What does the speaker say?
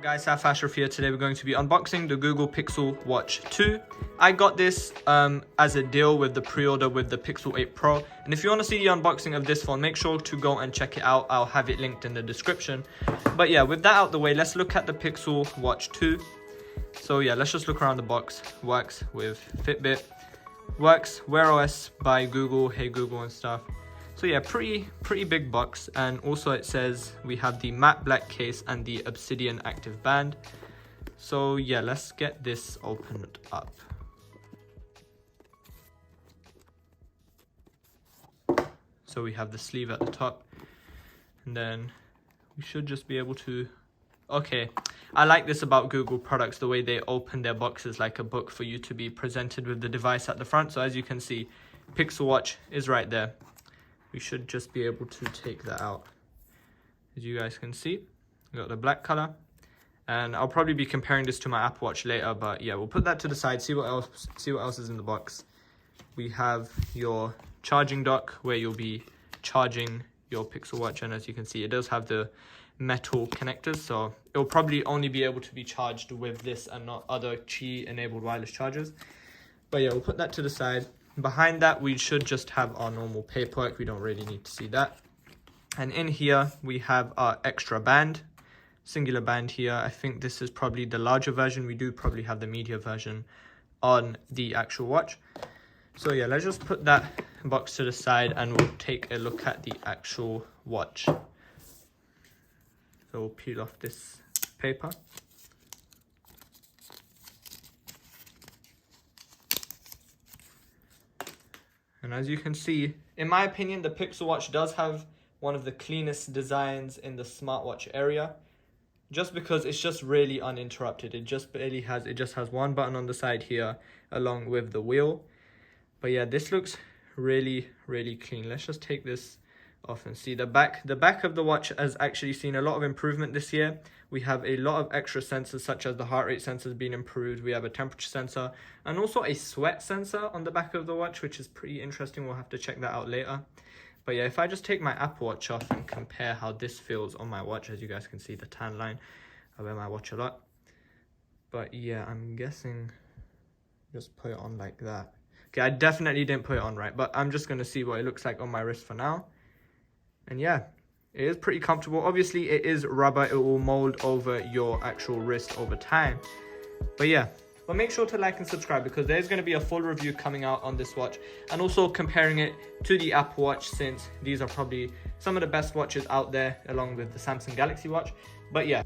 Guys, Saif Ashraf here. Today we're going to be unboxing the Google Pixel Watch 2. I got this as a deal with the pre-order with the Pixel 8 Pro. And if you want to see the unboxing of this phone, make sure to go and check it out. I'll have it linked in the description. But yeah, with that out the way, let's look at the Pixel Watch 2. So yeah, let's just look around the box. Works with Fitbit. Works Wear OS by Google, Hey Google and stuff. So yeah, pretty big box, and also it says we have the matte black case and the Obsidian active band. So yeah, let's get this opened up. So we have the sleeve at the top, and then we should just be able to... Okay, I like this about Google products, the way they open their boxes like a book for you to be presented with the device at the front. So as you can see, Pixel Watch is right there. We should just be able to take that out. As you guys can see, we got the black color, and I'll probably be comparing this to my Apple Watch later, but yeah, we'll put that to the side, see what else is in the box. We have your charging dock where you'll be charging your Pixel Watch, and as you can see, it does have the metal connectors, so it'll probably only be able to be charged with this and not other Qi enabled wireless chargers. But yeah, we'll put that to the side. Behind that, we should just have our normal paperwork. We don't really need to see that. And in here, we have our extra band, singular band here. I think this is probably the larger version. We do probably have the media version on the actual watch. So yeah, let's just put that box to the side and we'll take a look at the actual watch. So we'll peel off this paper. And as you can see, in my opinion, the Pixel Watch does have one of the cleanest designs in the smartwatch area. Just because it's just really uninterrupted. It just has one button on the side here along with the wheel. But yeah, this looks really clean. Let's just take this off and see the back. The back of the watch has actually seen a lot of improvement this year. We have a lot of extra sensors, such as the heart rate sensors being improved. We have a temperature sensor and also a sweat sensor on the back of the watch, which is pretty interesting. We'll have to check that out later. But yeah, if I just take my Apple Watch off and compare how this feels on my watch, as you guys can see the tan line. I wear my watch a lot. But yeah, I'm guessing just put it on like that. Okay, I definitely didn't put it on right, but I'm just going to see what it looks like on my wrist for now. And yeah, it is pretty comfortable. Obviously, it is rubber. It will mold over your actual wrist over time. But yeah, but make sure to like and subscribe because there's going to be a full review coming out on this watch. And also comparing it to the Apple Watch, since these are probably some of the best watches out there along with the Samsung Galaxy Watch. But yeah.